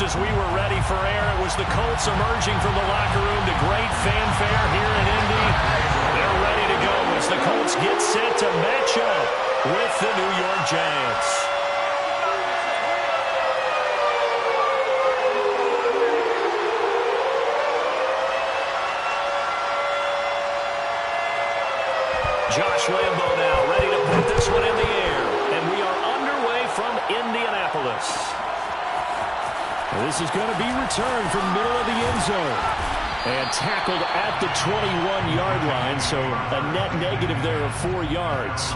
As we were ready for air, it was the Colts emerging from the locker room to great fanfare here in Indy. They're ready to go as the Colts get set to match up with the New York Giants. Josh Lambo now ready to put this one in the air. And we are underway from Indianapolis. This is going to be returned from the middle of the end zone. And tackled at the 21-yard line, so a net negative there of 4 yards.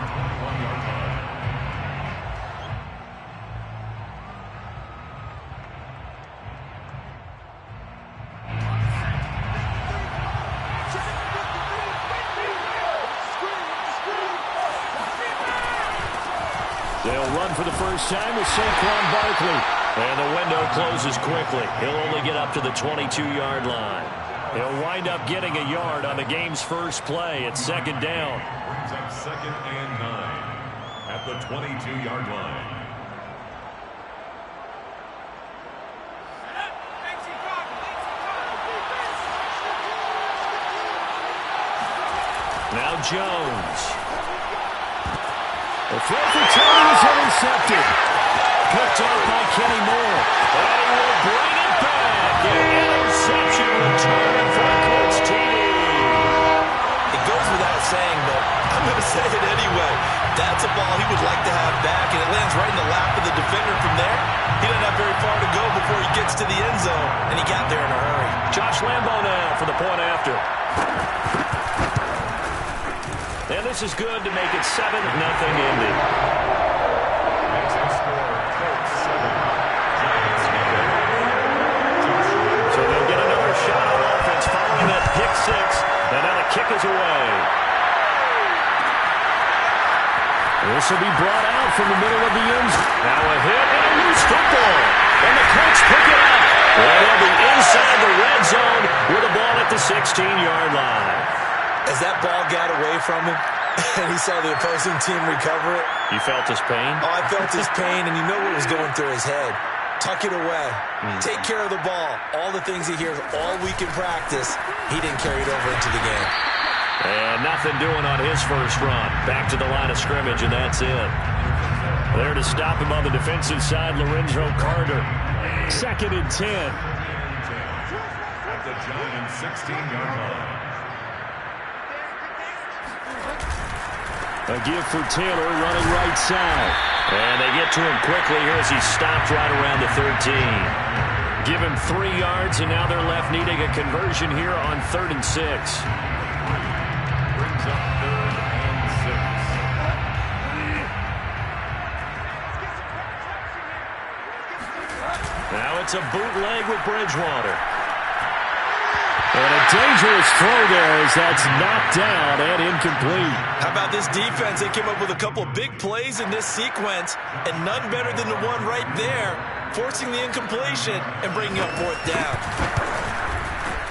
They'll run for the first time with Saquon Barkley. And the window closes quickly. He'll only get up to the 22-yard line. He'll wind up getting a yard on the game's first play. It's second down. Brings up 2nd and 9 at the 22-yard line. Now Jones. The throw for Tony is intercepted. Picked off by Kenny Moore. And he will bring it back. An interception return for Colts TD. It goes without saying, but I'm going to say it anyway. That's a ball he would like to have back, and it lands right in the lap of the defender from there. He doesn't have very far to go before he gets to the end zone, and he got there in a hurry. Josh Lambo now for the point after. And this is good to make it 7-0 Indy. So they'll get another shot on offense following that pick six. And now the kick is away. This will be brought out from the middle of the end zone. Now a hit and a loose football. And the Colts pick it up. And they'll be inside the red zone with a ball at the 16-yard line. As that ball got away from him, and he saw the opposing team recover it. You felt his pain? Oh, I felt his pain, and you know what was going through his head. Tuck it away. Take care of the ball. All the things he hears all week in practice, he didn't carry it over into the game. And nothing doing on his first run. Back to the line of scrimmage, and that's it. There to stop him on the defensive side, Lorenzo Carter. 2nd and 10. At the Giants' 16-yard line. A give for Taylor running right side. And they get to him quickly here as he stopped right around the 13. Give him 3 yards, and now they're left needing a conversion here on 3rd and 6. Brings up 3rd and 6. Now it's a bootleg with Bridgewater. And a dangerous throw there as that's knocked down and incomplete. How about this defense? They came up with a couple of big plays in this sequence, and none better than the one right there, forcing the incompletion and bringing up 4th down.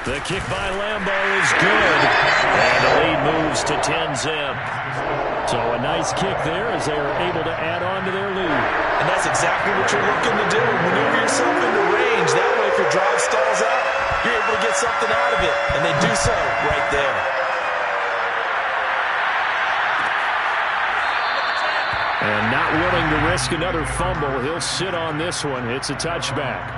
The kick by Lambo is good, and the lead moves to 10-zip. So a nice kick there as they are able to add on to their lead. And that's exactly what you're looking to do. Maneuver yourself into range. That way, if your drive stalls out, you're able to get something out of it. And they do so right there. And not willing to risk another fumble, he'll sit on this one. It's a touchback.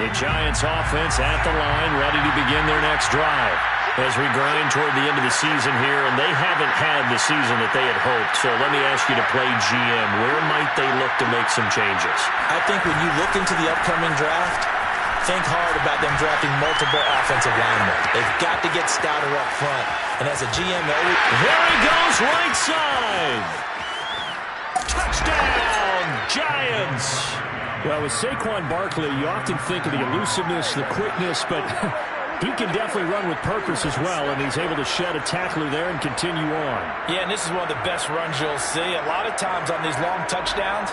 The Giants offense at the line, ready to begin their next drive. As we grind toward the end of the season here, and they haven't had the season that they had hoped. So let me ask you to play GM. Where might they look to make some changes? I think when you look into the upcoming draft, think hard about them drafting multiple offensive linemen. They've got to get stouter up front. And as a GM, there he goes, right side. Touchdown, Giants. Well, with Saquon Barkley, you often think of the elusiveness, the quickness, but he can definitely run with purpose as well, and he's able to shed a tackler there and continue on. Yeah, and this is one of the best runs you'll see. A lot of times on these long touchdowns,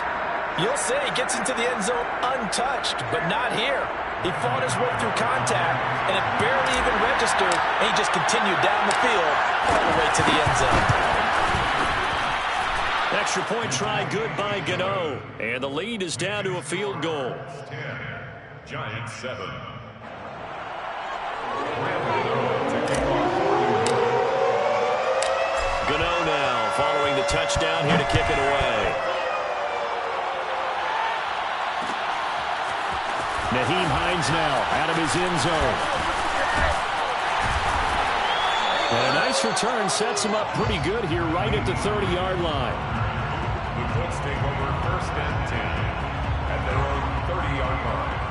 you'll say he gets into the end zone untouched, but not here. He fought his way through contact, and it barely even registered, and he just continued down the field all the way to the end zone. Extra point try good by Gano. And the lead is down to a field goal. 10, Giants 7. Gano now following the touchdown here to kick it away. Nyheim Hines now out of his end zone. And a nice return sets him up pretty good here right at the 30-yard line. The Colts take over 1st and 10 at their own 30-yard line.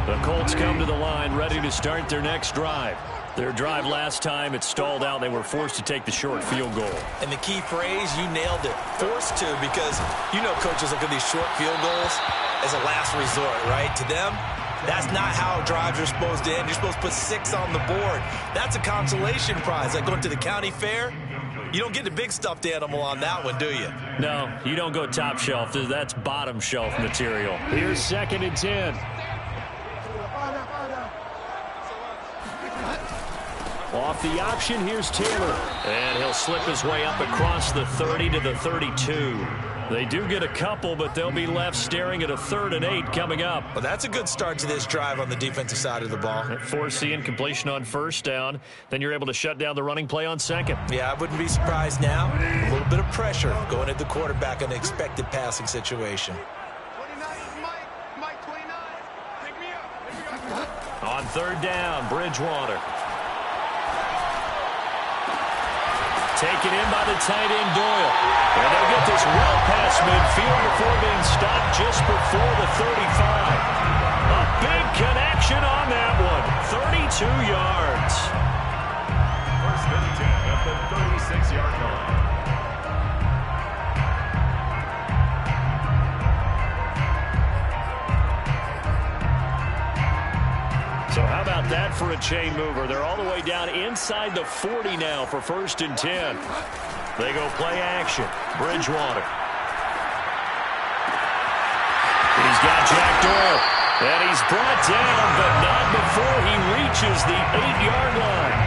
The Colts come to the line ready to start their next drive. Their drive last time, it stalled out. They were forced to take the short field goal. And the key phrase, you nailed it, forced to, because you know coaches look at these short field goals as a last resort, right? To them, that's not how drives are supposed to end. You're supposed to put 6 on the board. That's a consolation prize, like going to the county fair. You don't get the big stuffed animal on that one, do you? No, you don't go top shelf. That's bottom shelf material. Here's 2nd and 10. Off the option, here's Taylor. And he'll slip his way up across the 30 to the 32. They do get a couple, but they'll be left staring at a 3rd and 8 coming up. Well, that's a good start to this drive on the defensive side of the ball. Force the incompletion on 1st down. Then you're able to shut down the running play on 2nd. Yeah, I wouldn't be surprised now. A little bit of pressure going at the quarterback in an expected passing situation. On 3rd down, Bridgewater. Taken in by the tight end, Doyle. And they'll get this well past midfield before being stopped just before the 35. A big connection on that one. 32 yards. 1st and 10 at the 36-yard line. So how about that for a chain mover? They're all the way down inside the 40 now for 1st and 10. They go play action. Bridgewater. He's got Jack Doyle. And he's brought down, but not before he reaches the 8-yard line.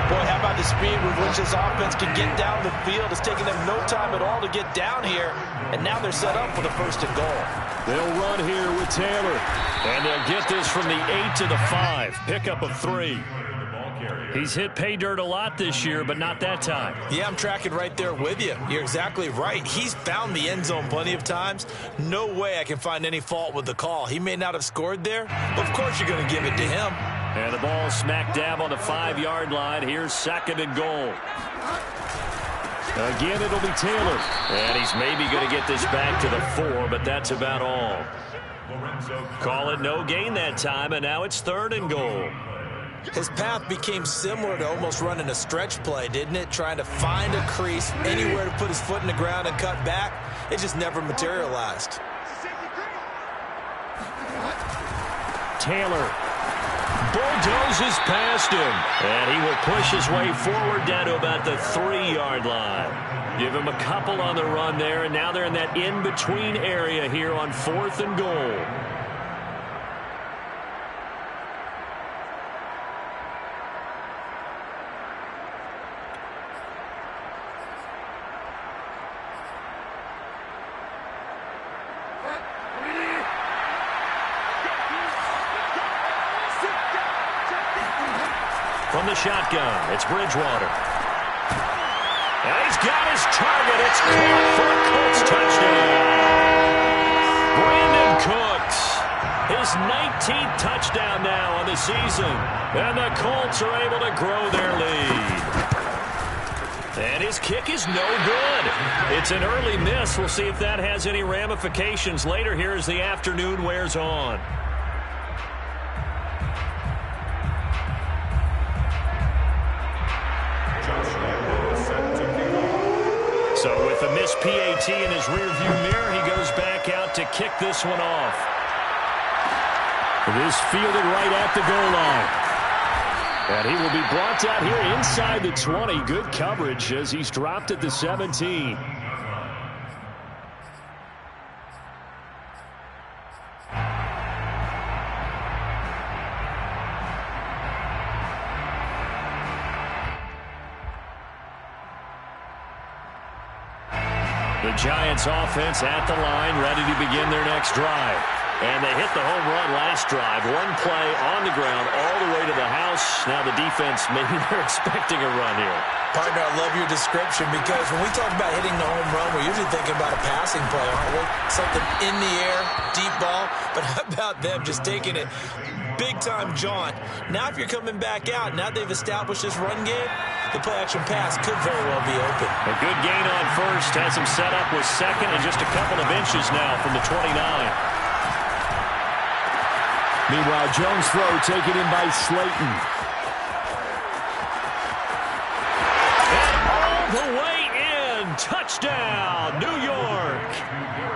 Boy, how about the speed with which this offense can get down the field? It's taking them no time at all to get down here. And now they're set up for the 1st and goal. They'll run here with Taylor. And they'll get this from the 8 to the 5. Pickup of 3. He's hit pay dirt a lot this year, but not that time. Yeah, I'm tracking right there with you. You're exactly right. He's found the end zone plenty of times. No way I can find any fault with the call. He may not have scored there, but of course you're going to give it to him. And the ball smack dab on the 5-yard line. Here's 2nd and goal. Again, it'll be Taylor. And he's maybe going to get this back to the 4, but that's about all. Call it no gain that time, and now it's 3rd and goal. His path became similar to almost running a stretch play, didn't it? Trying to find a crease, anywhere to put his foot in the ground and cut back. It just never materialized. Taylor bulldozes past him. And he will push his way forward down to about the 3-yard line. Give him a couple on the run there, and now they're in that in-between area here on 4th and goal. From the shotgun, it's Bridgewater. And he's got his target. It's caught for a Colts touchdown. Brandon Cooks, his 19th touchdown now on the season. And the Colts are able to grow their lead. And his kick is no good. It's an early miss. We'll see if that has any ramifications later here as the afternoon wears on. So with a missed PAT in his rearview mirror, he goes back out to kick this one off. It is fielded right at the goal line. And he will be brought out here inside the 20. Good coverage as he's dropped at the 17. The Giants offense at the line, ready to begin their next drive. And they hit the home run last drive. One play on the ground all the way to the house. Now the defense, maybe they're expecting a run here. Partner, I love your description because when we talk about hitting the home run, we're usually thinking about a passing play, aren't we? Something in the air, deep ball. But how about them just taking it big-time jaunt? Now if you're coming back out, now they've established this run game, the play-action pass could very well be open. A good gain on first. Has him set up with second and just a couple of inches now from the 29. Meanwhile, Jones' throw taken in by Slayton. The way in. Touchdown, New York.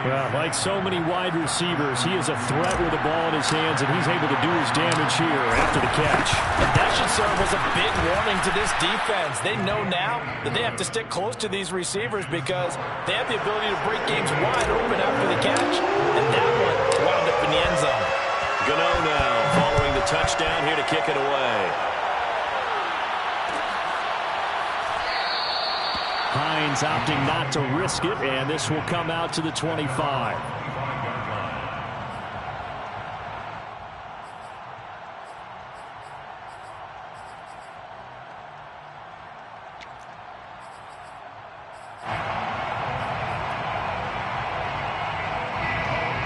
Well, like so many wide receivers, he is a threat with the ball in his hands, and he's able to do his damage here after the catch. And that should serve as a big warning to this defense. They know now that they have to stick close to these receivers because they have the ability to break games wide open after the catch. And that one wound up in the end zone. Gano now following the touchdown here to kick it away. Hines opting not to risk it, and this will come out to the 25.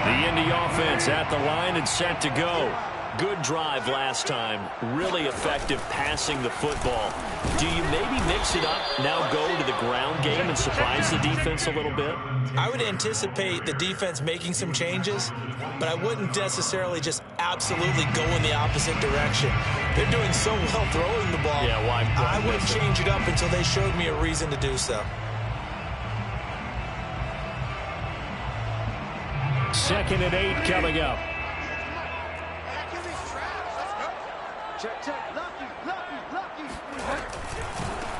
The Indy offense at the line and set to go. Good drive last time. Really effective passing the football. Do you maybe mix it up, now go to the ground game and surprise the defense a little bit? I would anticipate the defense making some changes, but I wouldn't necessarily just absolutely go in the opposite direction. They're doing so well throwing the ball. Yeah, why I wouldn't change it up until they showed me a reason to do so. Second and 8 coming up.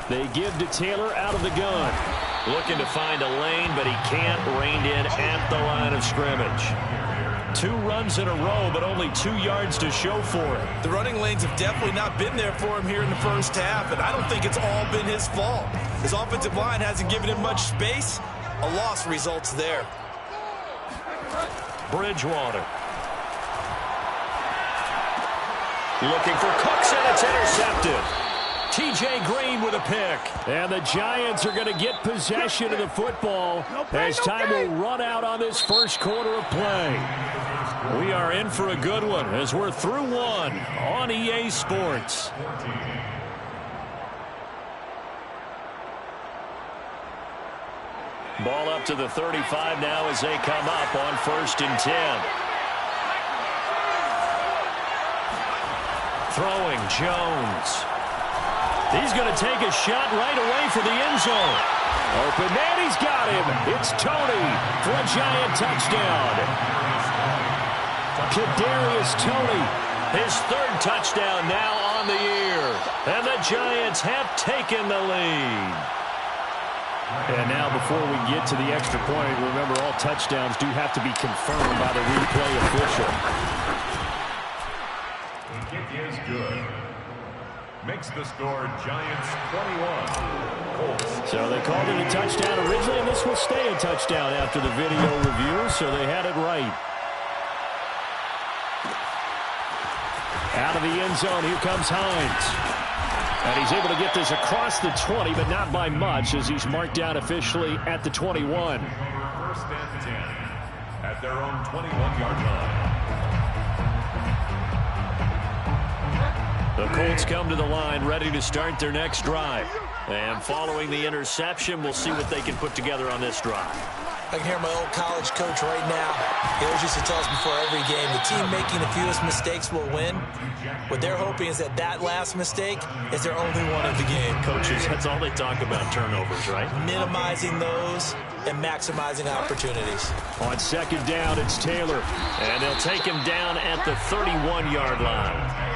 They give to Taylor out of the gun. Looking to find a lane, but he can't. Reined in at the line of scrimmage. 2 runs in a row, but only 2 yards to show for it. The running lanes have definitely not been there for him here in the first half, and I don't think it's all been his fault. His offensive line hasn't given him much space. A loss results there. Bridgewater. Looking for Cooks, and it's intercepted. T.J. Green with a pick. And the Giants are going to get possession of the football as time will run out on this first quarter of play. We are in for a good one as we're through one on EA Sports. Ball up to the 35 now as they come up on 1st and 10. Throwing Jones. He's going to take a shot right away for the end zone. Open man, he's got him. It's Tony for a Giant touchdown. Kadarius Toney. His 3rd touchdown now on the year. And the Giants have taken the lead. And now before we get to the extra point, remember all touchdowns do have to be confirmed by the replay official. The kick is good. Makes the score Giants 21. Colts. So they called it a touchdown originally, and this will stay a touchdown after the video review, so they had it right. Out of the end zone, here comes Hines. And he's able to get this across the 20, but not by much, as he's marked down officially at the 21. 1st and 10 at their own 21-yard line. The Colts come to the line ready to start their next drive. And following the interception, we'll see what they can put together on this drive. I can hear my old college coach right now. He always used to tell us before every game, the team making the fewest mistakes will win. What they're hoping is that that last mistake is their only one of the game. Coaches, that's all they talk about, turnovers, right? Minimizing those and maximizing opportunities. On 2nd down, it's Taylor. And they'll take him down at the 31-yard line.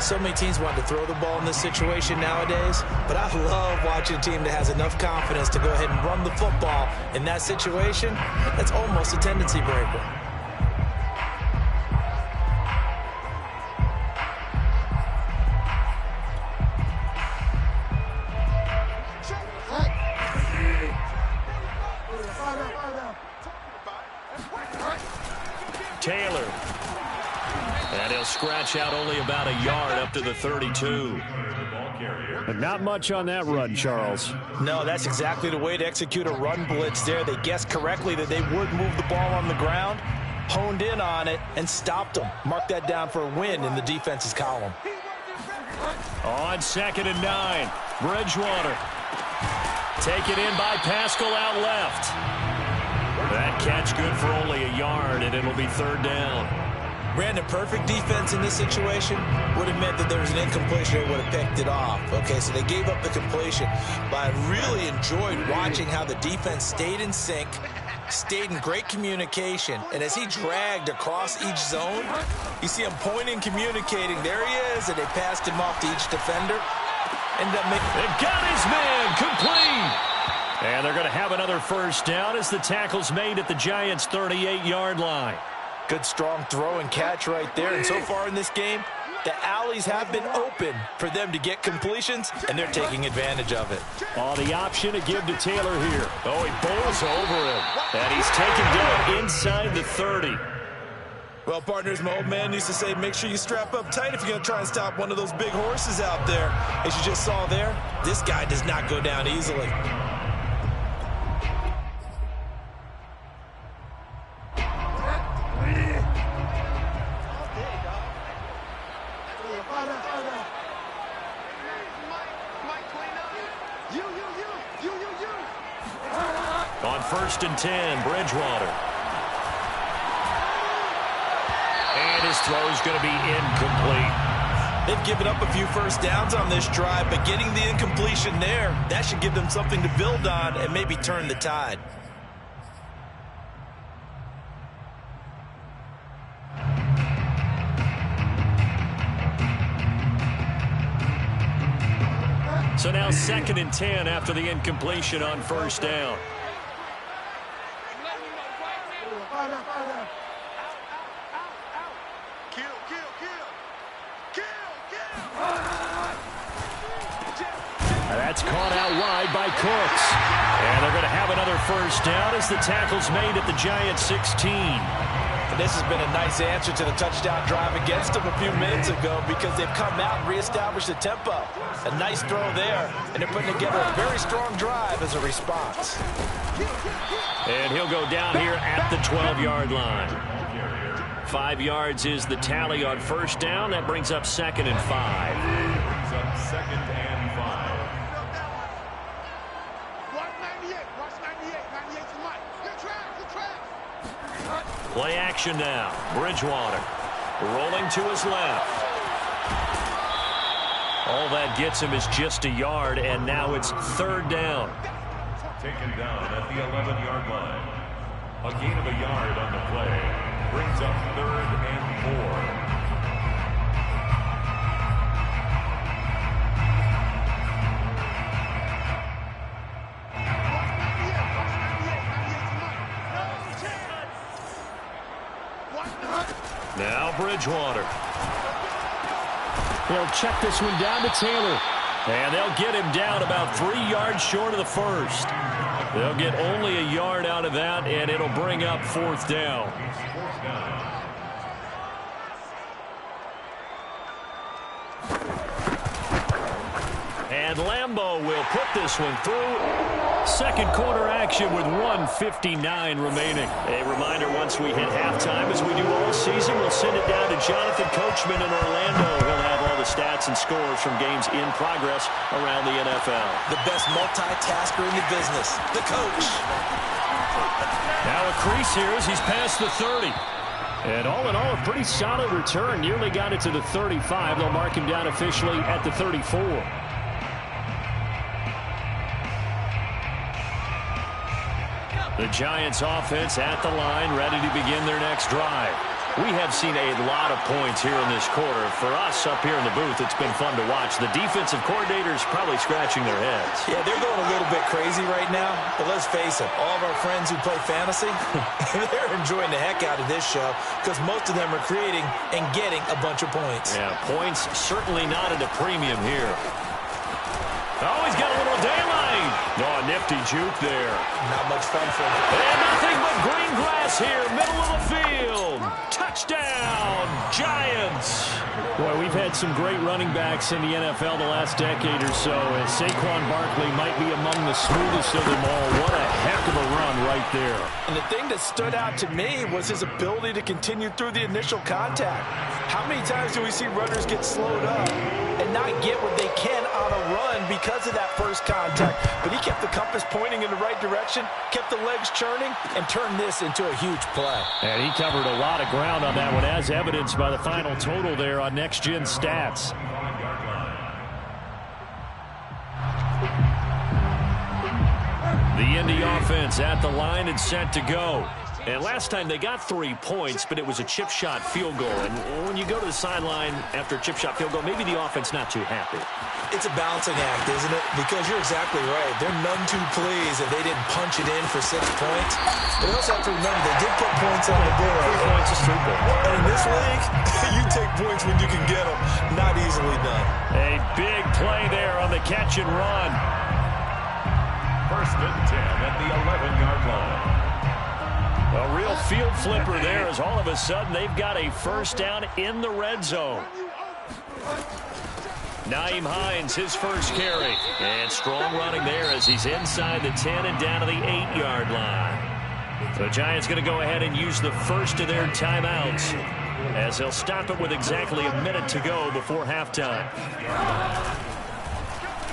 So many teams want to throw the ball in this situation nowadays, but I love watching a team that has enough confidence to go ahead and run the football in that situation. That's almost a tendency breaker. Taylor. And he'll scratch out only about a yard up to the 32. But not much on that run, Charles. No, that's exactly the way to execute a run blitz there. They guessed correctly that they would move the ball on the ground, honed in on it, and stopped them. Mark that down for a win in the defense's column. On 2nd and 9, Bridgewater. Taken in by Pascal out left. That catch good for only a yard, and it'll be 3rd down. Brandon, perfect defense in this situation would have meant that there was an incompletion. They would have picked it off. Okay, so they gave up the completion. But I really enjoyed watching how the defense stayed in sync, stayed in great communication. And as he dragged across each zone, you see him pointing, communicating. There he is, and they passed him off to each defender. Ended up making... They got his man complete. And they're going to have another 1st down as the tackle's made at the Giants' 38-yard line. Good, strong throw and catch right there. And so far in this game, the alleys have been open for them to get completions, and they're taking advantage of it. Oh, the option to give to Taylor here. Oh, he bowls over him. And he's taken down inside the 30. Well, partners, my old man used to say, make sure you strap up tight if you're going to try and stop one of those big horses out there. As you just saw there, this guy does not go down easily. On 1st and 10, Bridgewater. And his throw's going to be incomplete. They've given up a few 1st downs on this drive, but getting the incompletion there, that should give them something to build on and maybe turn the tide. So now 2nd and 10 after the incompletion on 1st down. That's caught out wide by Cooks. And they're going to have another 1st down as the tackle's made at the Giants' 16. And this has been a nice answer to the touchdown drive against them a few minutes ago because they've come out and reestablished the tempo. A nice throw there, and they're putting together a very strong drive as a response. And he'll go down here at the 12-yard line. 5 yards is the tally on 1st down. That brings up 2nd and 5. Brings up 2nd and 5. Play action now. Bridgewater rolling to his left. All that gets him is just a yard, and now it's 3rd down. Taken down at the 11-yard line. A gain of a yard on the play. Brings up 3rd and 4. Now Bridgewater. They'll check this one down to Taylor. And they'll get him down about 3 yards short of the 1st. They'll get only a yard out of that, and it'll bring up 4th down. And Lambeau will put this one through. 2nd quarter action with 1:59 remaining. A reminder, once we hit halftime, as we do all season, we'll send it down to Jonathan Coachman in Orlando. He'll have all the stats and scores from games in progress around the NFL. The best multitasker in the business, the coach. Now a crease here as he's past the 30. And all in all, a pretty solid return. Nearly got it to the 35. They'll mark him down officially at the 34. The Giants offense at the line, ready to begin their next drive. We have seen a lot of points here in this quarter. For us up here in the booth, it's been fun to watch. The defensive coordinators probably scratching their heads. Yeah, they're going a little bit crazy right now. But let's face it, all of our friends who play fantasy, they're enjoying the heck out of this show because most of them are creating and getting a bunch of points. Yeah, points certainly not at a premium here. Oh, he's got a little daylight. Oh, nifty juke there. Not much fun for him. And nothing but green grass here, middle of the field. Touchdown, Giants. Boy, we've had some great running backs in the NFL the last decade or so, and Saquon Barkley might be among the smoothest of them all. What a heck of a run right there. And the thing that stood out to me was his ability to continue through the initial contact. How many times do we see runners get slowed up and not get what they can on a run because of that first contact? But he kept the compass pointing in the right direction, kept the legs churning, and turned this into a huge play. And he covered a lot of ground on that one, as evidenced by the final total there on Next Gen Stats. The Indy offense at the line and set to go. And last time they got 3 points, but it was a chip shot field goal. And when you go to the sideline after a chip shot field goal, maybe the offense not too happy. It's a balancing act, isn't it? Because you're exactly right. They're none too pleased that they didn't punch it in for 6 points. But you also have to remember they did put points on the board. 3 points is 3 points. And in this league, you take points when you can get them. Not easily done. A big play there on the catch and run. 1st and 10 at the 11-yard line. A real field flipper there, as all of a sudden they've got a first down in the red zone. Nyheim Hines, his first carry. And strong running there as he's inside the 10 and down to the 8-yard line. The Giants going to go ahead and use the first of their timeouts, as they'll stop it with exactly a minute to go before halftime.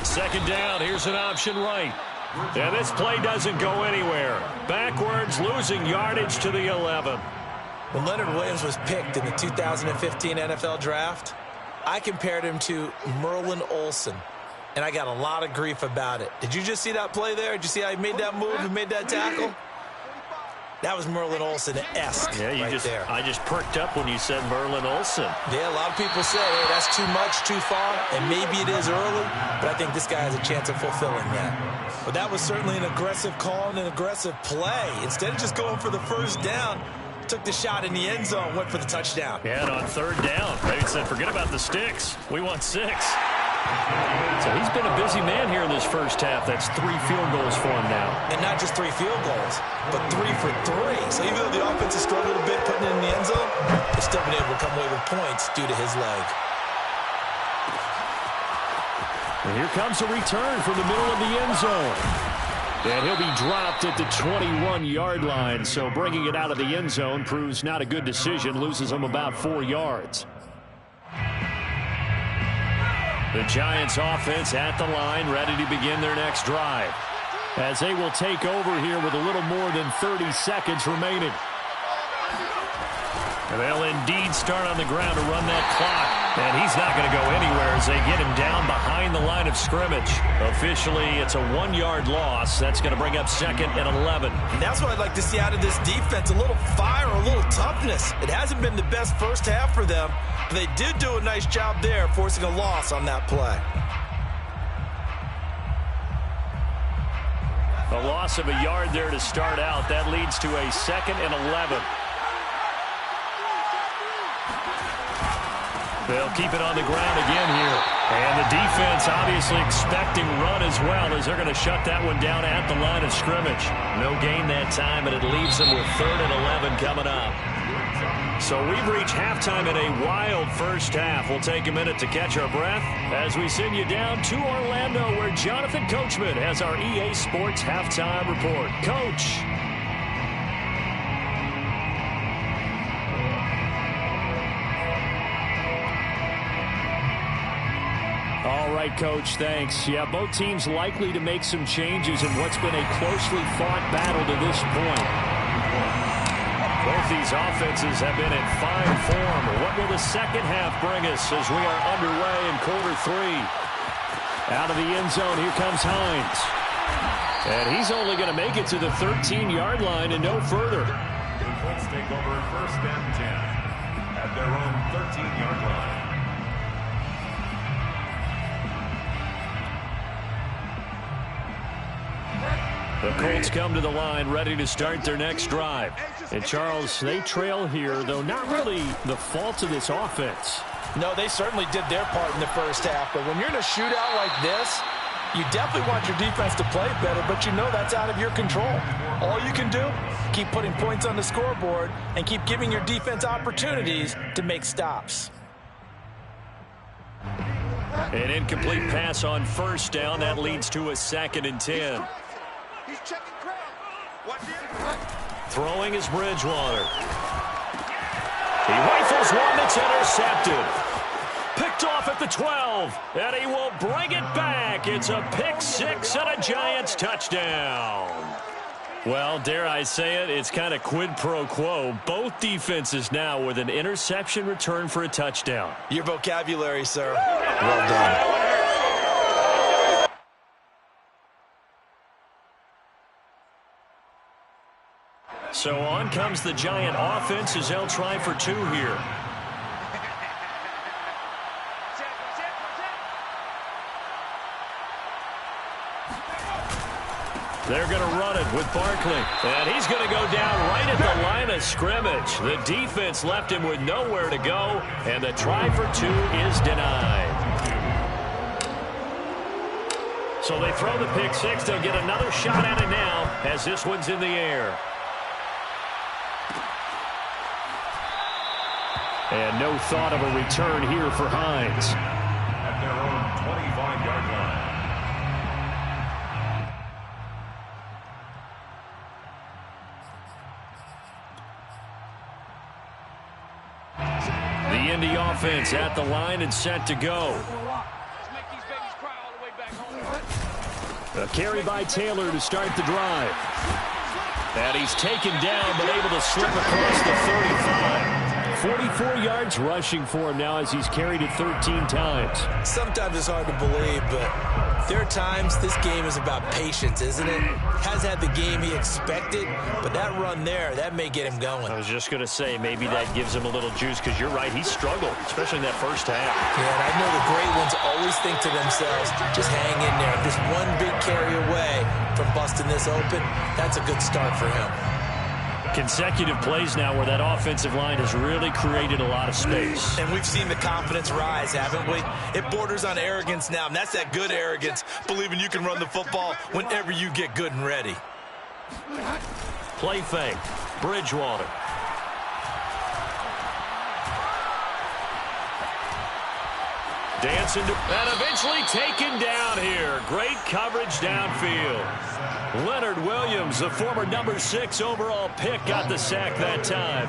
2nd down, here's an option right. And this play doesn't go anywhere. Backwards, losing yardage to the 11. When Leonard Williams was picked in the 2015 NFL Draft, I compared him to Merlin Olsen, and I got a lot of grief about it. Did you just see that play there? Did you see how he made that move and made that tackle? That was Merlin Olsen-esque there. I just perked up when you said Merlin Olsen. Yeah, a lot of people said, hey, that's too much, too far, and maybe it is early, but I think this guy has a chance of fulfilling that. But that was certainly an aggressive call and an aggressive play. Instead of just going for the first down, took the shot in the end zone, went for the touchdown. Yeah, and on 3rd down, they said, forget about the sticks. We want 6. So he's been a busy man here in this first half. That's 3 field goals for him now. And not just 3 field goals, but 3 for 3. So even though the offense has struggled a bit putting it in the end zone, they've still been able to come away with points due to his leg. And here comes a return from the middle of the end zone. And he'll be dropped at the 21-yard line. So bringing it out of the end zone proves not a good decision. Loses him about 4 yards. The Giants offense at the line, ready to begin their next drive, as they will take over here with a little more than 30 seconds remaining. And they'll indeed start on the ground to run that clock. And he's not going to go anywhere as they get him down behind the line of scrimmage. Officially, it's a 1-yard loss. That's going to bring up 2nd and 11. And that's what I'd like to see out of this defense, a little fire, a little toughness. It hasn't been the best first half for them, but they did do a nice job there, forcing a loss on that play. A loss of a yard there to start out. That leads to a 2nd and 11. They'll keep it on the ground again here. And the defense obviously expecting run as well, as they're going to shut that one down at the line of scrimmage. No gain that time, and it leaves them with 3rd and 11 coming up. So we've reached halftime in a wild first half. We'll take a minute to catch our breath as we send you down to Orlando, where Jonathan Coachman has our EA Sports halftime report. Coach. All right, Coach, thanks. Yeah, both teams likely to make some changes in what's been a closely fought battle to this point. Both these offenses have been in fine form. What will the second half bring us as we are underway in quarter 3? Out of the end zone, here comes Hines. And he's only going to make it to the 13-yard line and no further. The Colts take over 1st and 10 at their own 13-yard line. The Colts come to the line ready to start their next drive. And, Charles, they trail here, though not really the fault of this offense. No, they certainly did their part in the first half. But when you're in a shootout like this, You definitely want your defense to play better, but you know that's out of your control. All you can do, keep putting points on the scoreboard and keep giving your defense opportunities to make stops. An incomplete pass on first down. That leads to a 2nd and 10. He's checking crowd. Throwing is Bridgewater. He rifles one that's intercepted. Picked off at the 12, and he will bring it back. It's a pick 6 and a Giants touchdown. Well, dare I say it, it's kind of quid pro quo. Both defenses now with an interception return for a touchdown. Your vocabulary, sir. Well done. So on comes the Giant offense as they'll try for 2 here. They're going to run it with Barkley. And he's going to go down right at the line of scrimmage. The defense left him with nowhere to go, and the try for 2 is denied. So they throw the pick 6. They'll get another shot at it now as this one's in the air. And no thought of a return here for Hines. At their own 25-yard line. The Indy offense at the line and set to go. A carry by Taylor to start the drive. And he's taken down but able to slip across the 35. 44 yards rushing for him now as he's carried it 13 times. Sometimes it's hard to believe, but there are times this game is about patience, isn't it? Has had the game he expected, but that run there, that may get him going. I was just going to say, maybe that gives him a little juice because you're right, he struggled, especially in that first half. Yeah, and I know the great ones always think to themselves, just hang in there. Just one big carry away from busting this open, that's a good start for him. Consecutive plays now where that offensive line has really created a lot of space. And we've seen the confidence rise, haven't we? It borders on arrogance now, and that's that good arrogance, believing you can run the football whenever you get good and ready. Play fake. Bridgewater. Dancing to, and eventually taken down here. Great coverage downfield. Leonard Williams, the former number 6 overall pick, got the sack that time.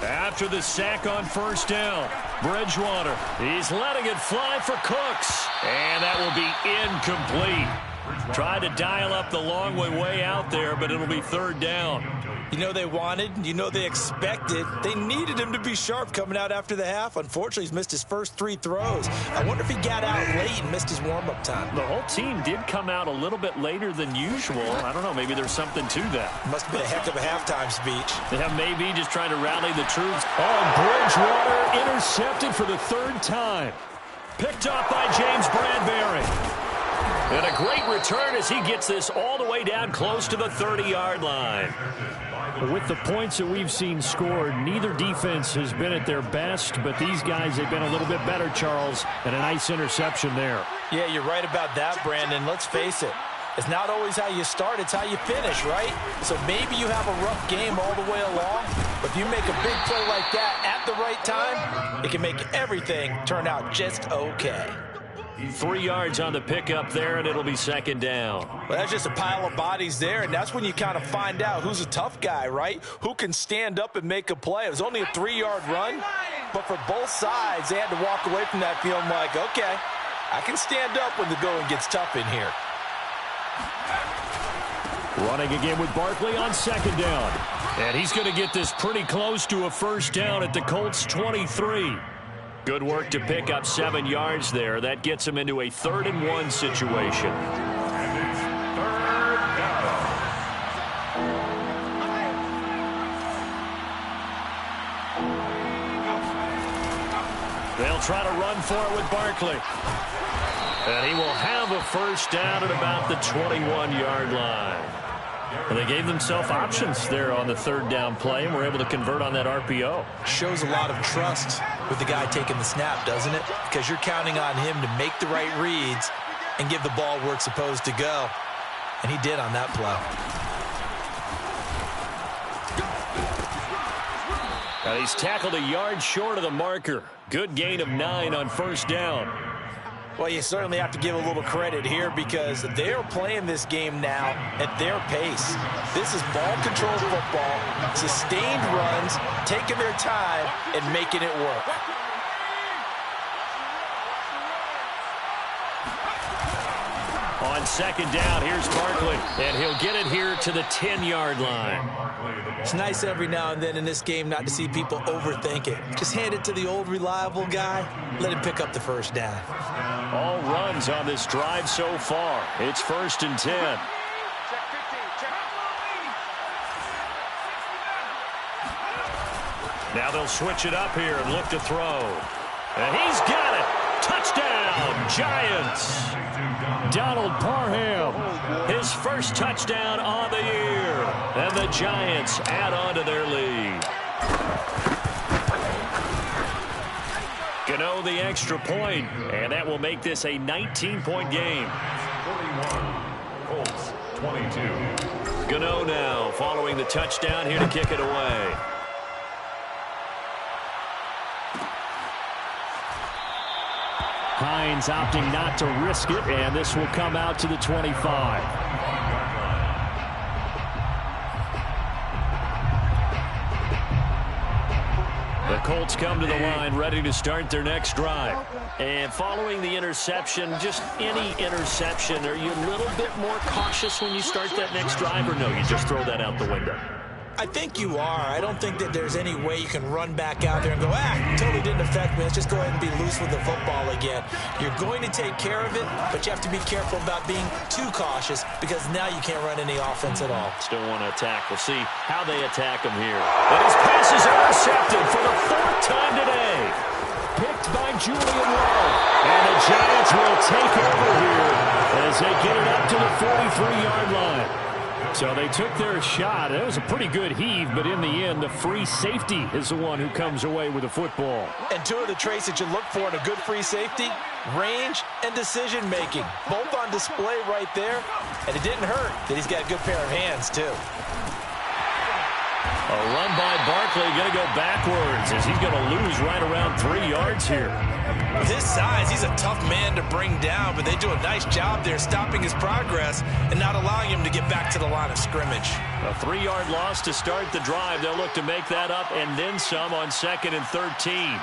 After the sack on first down, Bridgewater, he's letting it fly for Cooks, and that will be incomplete. Tried to dial up the long way out there, but it'll be 3rd down. You know they wanted, you know they expected. They needed him to be sharp coming out after the half. Unfortunately, he's missed his first 3 throws. I wonder if he got out late and missed his warm-up time. The whole team did come out a little bit later than usual. I don't know, maybe there's something to that. Must have been a heck of a halftime speech. Yeah, maybe just trying to rally the troops. Oh, Bridgewater intercepted for the 3rd time. Picked off by James Bradbury. And a great return as he gets this all the way down close to the 30-yard line. With the points that we've seen scored, neither defense has been at their best, but these guys have been a little bit better, Charles, and a nice interception there. Yeah, you're right about that, Brandon. Let's face it. It's not always how you start, it's how you finish, right? So maybe you have a rough game all the way along, but if you make a big play like that at the right time, it can make everything turn out just okay. 3 yards on the pickup there, and it'll be 2nd down. Well, that's just a pile of bodies there, and that's when you kind of find out who's a tough guy, right? Who can stand up and make a play. It was only a 3-yard run, but for both sides, they had to walk away from that feeling like, okay, I can stand up when the going gets tough in here. Running again with Barkley on 2nd down. And he's going to get this pretty close to a 1st down at the Colts 23. Good work to pick up 7 yards there. That gets him into a 3rd and 1 situation. And it's 3rd down. They'll try to run for it with Barkley. And he will have a 1st down at about the 21-yard line. And they gave themselves options there on the third down play and were able to convert on that RPO. Shows a lot of trust with the guy taking the snap, doesn't it? Because you're counting on him to make the right reads and give the ball where it's supposed to go. And he did on that play. Now he's tackled a yard short of the marker. Good gain of 9 on first down. Well, you certainly have to give a little credit here because they're playing this game now at their pace. This is ball control football, sustained runs, taking their time and making it work. On second down, here's Barkley, and he'll get it here to the 10-yard line. It's nice every now and then in this game not to see people overthink it. Just hand it to the old reliable guy, let him pick up the first down. All runs on this drive so far. It's 1st and 10. Now they'll switch it up here and look to throw. And he's got it. Touchdown, Giants. Donald Parham, his first touchdown on the year. And the Giants add on to their lead. Gano the extra point, and that will make this a 19-point game. 41, Colts 22. Gano now following the touchdown here to kick it away. Hines opting not to risk it, and this will come out to the 25. The Colts come to the line ready to start their next drive. And following the interception, just any interception, are you a little bit more cautious when you start that next drive, or no, you just throw that out the window? I think you are. I don't think that there's any way you can run back out there and go, totally didn't affect me. Let's just go ahead and be loose with the football again. You're going to take care of it, but you have to be careful about being too cautious because now you can't run any offense at all. Still want to attack. We'll see how they attack him here. And his pass is intercepted for the 4th time today. Picked by Julian Lowe. And the Giants will take over here as they get it up to the 43-yard line. So they took their shot. It was a pretty good heave, but in the end, the free safety is the one who comes away with the football. And two of the traits that you look for in a good free safety, range and decision-making. Both on display right there, and it didn't hurt that he's got a good pair of hands, too. A run by Barkley, going to go backwards as he's going to lose right around 3 yards here. With his size, he's a tough man to bring down, but they do a nice job there stopping his progress and not allowing him to get back to the line of scrimmage. A 3-yard loss to start the drive. They'll look to make that up and then some on 2nd and 13.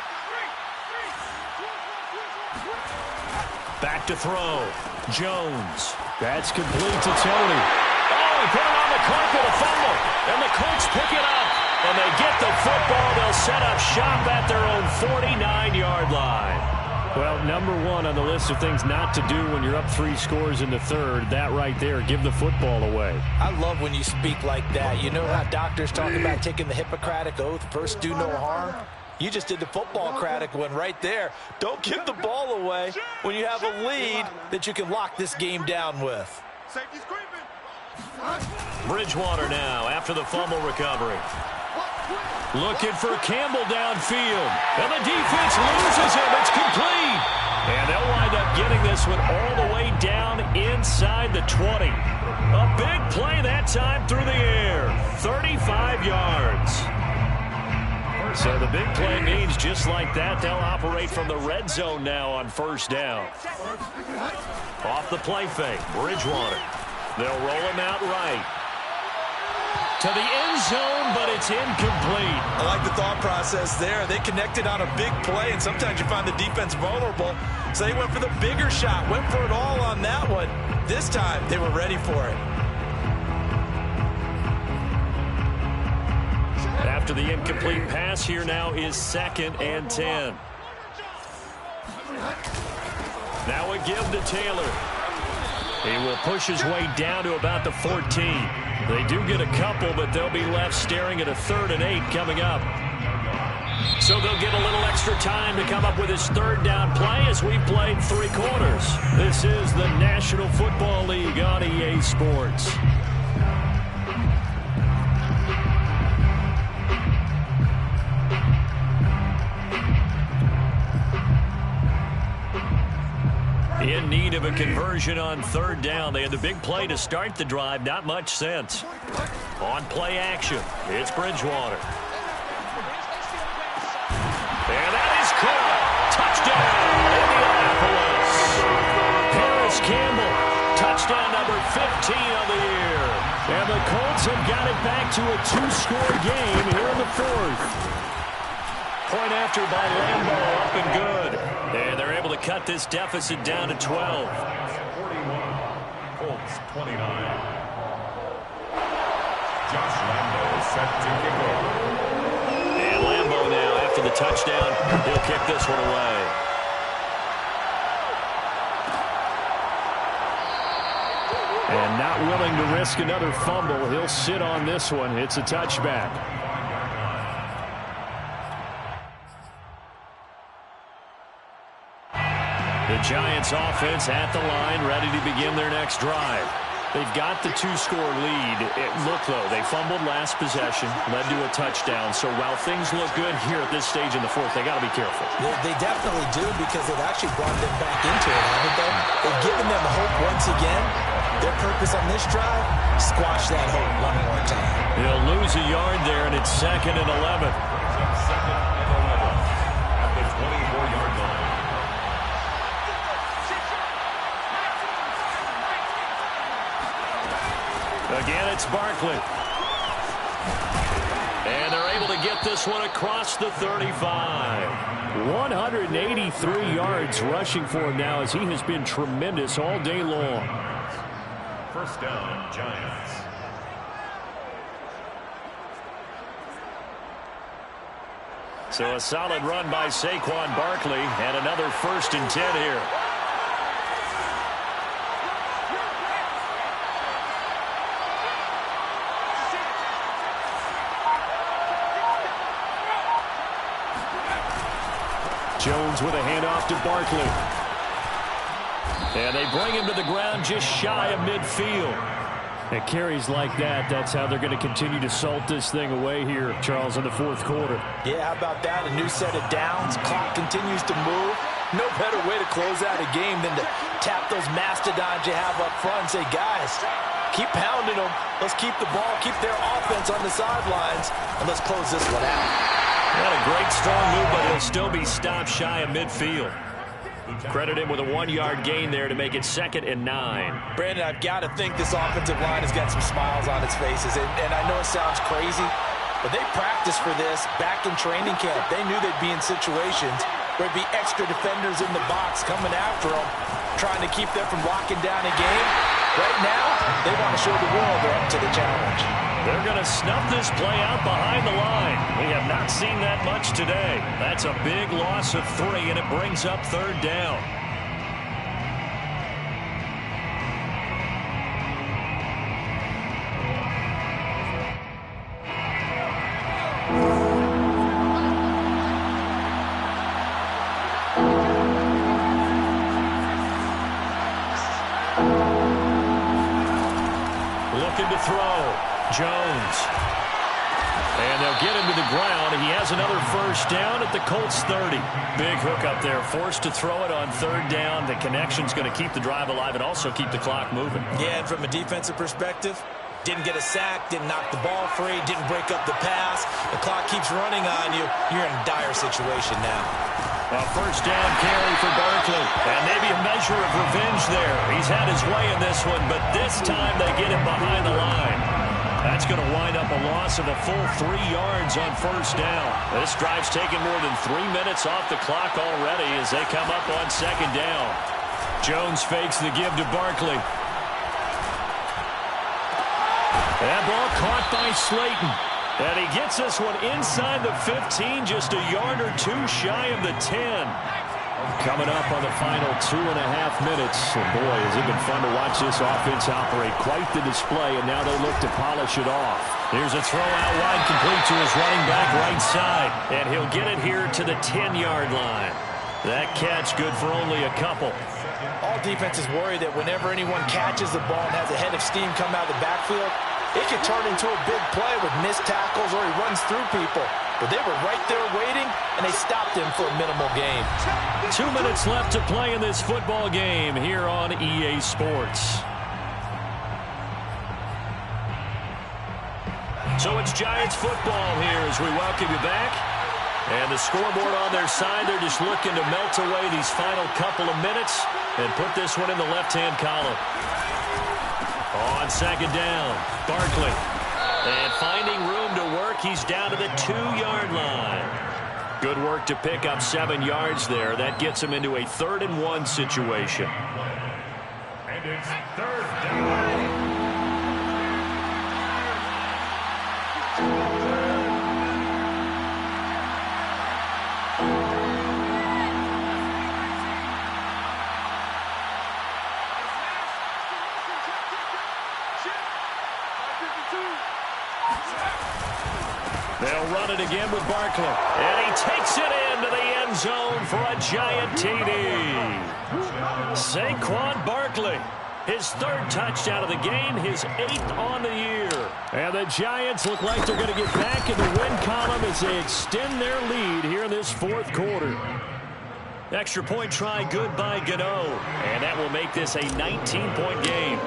Back to throw. Jones. That's complete to Tony. Oh, he put it on the carpet, a fumble. And the Colts pick it up. And they get the football. They'll set up shop at their own 49-yard line. Well, number one on the list of things not to do when you're up 3 scores in the third, that right there, give the football away. I love when you speak like that. You know how doctors talk about taking the Hippocratic Oath, first do no harm? You just did the football-cratic one right there. Don't give the ball away when you have a lead that you can lock this game down with. Safety's creeping. Bridgewater now after the fumble recovery. Looking for Campbell downfield. And the defense loses him. It's complete. And they'll wind up getting this one all the way down inside the 20. A big play that time through the air. 35 yards. So the big play means just like that, they'll operate from the red zone now on first down. Off the play fake, Bridgewater. They'll roll him out right. To the end zone, but it's incomplete. I like the thought process there. They connected on a big play, and sometimes you find the defense vulnerable. So they went for the bigger shot, went for it all on that one. This time, they were ready for it. After the incomplete pass, here now is 2nd and 10. Now a give to Taylor. He will push his way down to about the 14. They do get a couple, but they'll be left staring at a 3rd and 8 coming up. So they'll get a little extra time to come up with his 3rd down play as we've played 3 quarters. This is the National Football League on EA Sports. In need of a conversion on third down. They had the big play to start the drive. Not much sense. On play action, it's Bridgewater. And that is caught. Touchdown, Indianapolis. Harris Campbell, touchdown number 15 of the year. And the Colts have got it back to a two-score game here in the fourth. Point after by Lambo, up and good. And they're able to cut this deficit down to 12. 41, Colts 29. Josh Lambo is set to kick off. And Lambo now, after the touchdown, he'll kick this one away. And not willing to risk another fumble, he'll sit on this one. It's a touchback. The Giants offense at the line, ready to begin their next drive. They've got the two-score lead. Look, though, they fumbled last possession, led to a touchdown. So while things look good here at this stage in the fourth, they got to be careful. They definitely do, because they've actually brought them back into it, haven't they? They've given them hope once again. Their purpose on this drive, squash that hope one more time. They'll lose a yard there, and it's 2nd and 11. Second and 11 at the 24-yard line. Again, it's Barkley. And they're able to get this one across the 35. 183 yards rushing for him now, as he has been tremendous all day long. First down, Giants. So a solid run by Saquon Barkley, and another 1st and 10 here. Jones with a handoff to Barkley. And they bring him to the ground just shy of midfield. And carries like that, that's how they're going to continue to salt this thing away here, Charles, in the fourth quarter. Yeah, how about that? A new set of downs. Clock continues to move. No better way to close out a game than to tap those mastodons you have up front and say, guys, keep pounding them. Let's keep the ball, keep their offense on the sidelines, and let's close this one out. Not a great strong move, but he'll still be stopped shy of midfield. Credit him with a 1-yard gain there to make it 2nd and 9. Brandon, I've got to think this offensive line has got some smiles on its faces. And I know it sounds crazy, but they practiced for this back in training camp. They knew they'd be in situations where there'd be extra defenders in the box coming after them, trying to keep them from locking down a game. Right now, they want to show the world they're up to the challenge. They're going to snuff this play out behind the line. We have not seen that much today. That's a big loss of 3, and it brings up 3rd down. Looking to throw. Jones. And they'll get him to the ground. He has another 1st down at the Colts 30. Big hook up there. Forced to throw it on 3rd down. The connection's going to keep the drive alive and also keep the clock moving. Yeah, and from a defensive perspective, didn't get a sack, didn't knock the ball free, didn't break up the pass. The clock keeps running on you. You're in a dire situation now. A 1st down carry for Barkley. And maybe a measure of revenge there. He's had his way in this one, but this time they get him behind the line. That's going to wind up a loss of a full 3 yards on 1st down. This drive's taken more than 3 minutes off the clock already as they come up on 2nd down. Jones fakes the give to Barkley. That ball caught by Slayton. And he gets this one inside the 15, just a yard or 2 shy of the 10. Coming up on the final 2.5 minutes. And boy, has it been fun to watch this offense operate. Quite the display, and now they look to polish it off. Here's a throw out wide, complete to his running back right side. And he'll get it here to the 10-yard line. That catch good for only a couple. All defenses worry that whenever anyone catches the ball and has a head of steam come out of the backfield, it could turn into a big play with missed tackles or he runs through people. But they were right there waiting, and they stopped him for a minimal gain. 2 minutes left to play in this football game here on EA Sports. So it's Giants football here as we welcome you back. And the scoreboard on their side, they're just looking to melt away these final couple of minutes and put this one in the left-hand column. On second down, Barkley. And finding room to work, he's down to the 2-yard line. Good work to pick up 7 yards there. That gets him into a 3rd-and-1 situation. And it's 3rd down. They'll run it again with Barkley. And he takes it into the end zone for a Giant TD. Saquon Barkley, his 3rd touchdown of the game, his 8th on the year. And the Giants look like they're going to get back in the win column as they extend their lead here in this 4th quarter. Extra point try good by Gano. And that will make this a 19-point game.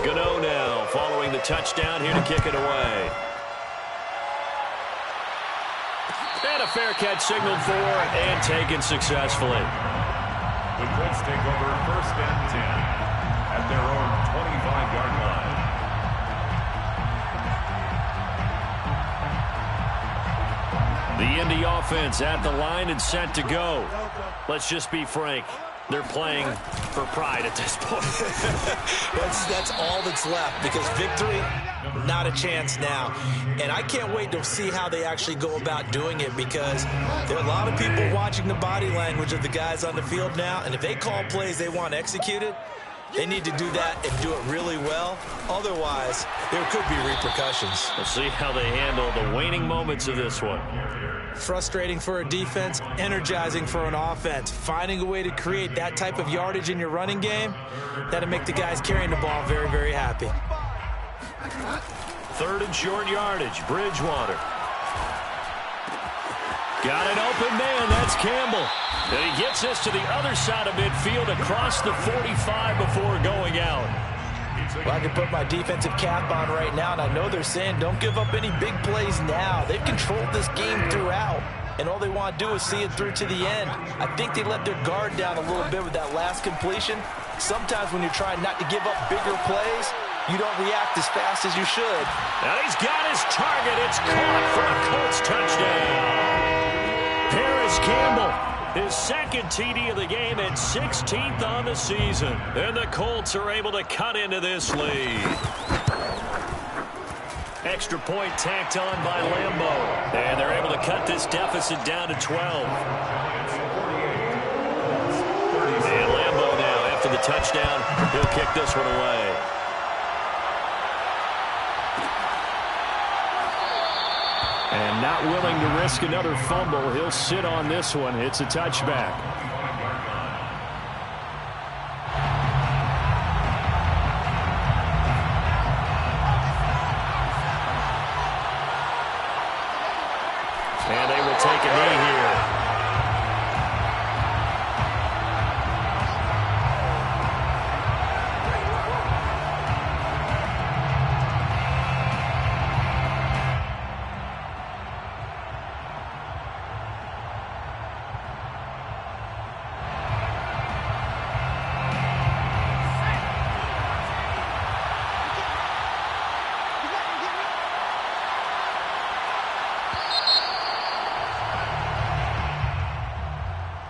Gano now following the touchdown here to kick it away. And a fair catch signaled for and taken successfully. The Colts take over 1st and 10 at their own 25-yard line. The Indy offense at the line and set to go. Let's just be frank. They're playing for pride at this point. That's all that's left because victory, not a chance now. And I can't wait to see how they actually go about doing it because there are a lot of people watching the body language of the guys on the field now. And if they call plays they want executed, they need to do that and do it really well. Otherwise, there could be repercussions. We'll see how they handle the waning moments of this one. Frustrating for a defense, energizing for an offense. Finding a way to create that type of yardage in your running game, that'll make the guys carrying the ball very, very happy. 3rd and short yardage, Bridgewater. Got an open man, that's Campbell. And he gets us to the other side of midfield across the 45 before going out. Well, I can put my defensive cap on right now, and I know they're saying don't give up any big plays now. They've controlled this game throughout, and all they want to do is see it through to the end. I think they let their guard down a little bit with that last completion. Sometimes when you're trying not to give up bigger plays, you don't react as fast as you should. Now he's got his target. It's caught for a Colts touchdown. Paris Campbell, his 2nd TD of the game and 16th on the season. And the Colts are able to cut into this lead. Extra point tacked on by Lambeau. And they're able to cut this deficit down to 12. And Lambeau now, after the touchdown, he'll kick this one away. And not willing to risk another fumble, he'll sit on this one. It's a touchback. And they will take a knee here.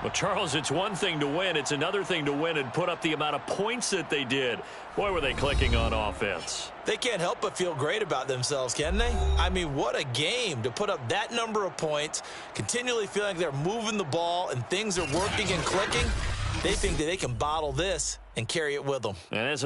Well, Charles, it's one thing to win. It's another thing to win and put up the amount of points that they did. Boy, were they clicking on offense. They can't help but feel great about themselves, can they? I mean, what a game to put up that number of points, continually feeling like they're moving the ball and things are working and clicking. They think that they can bottle this and carry it with them. And as an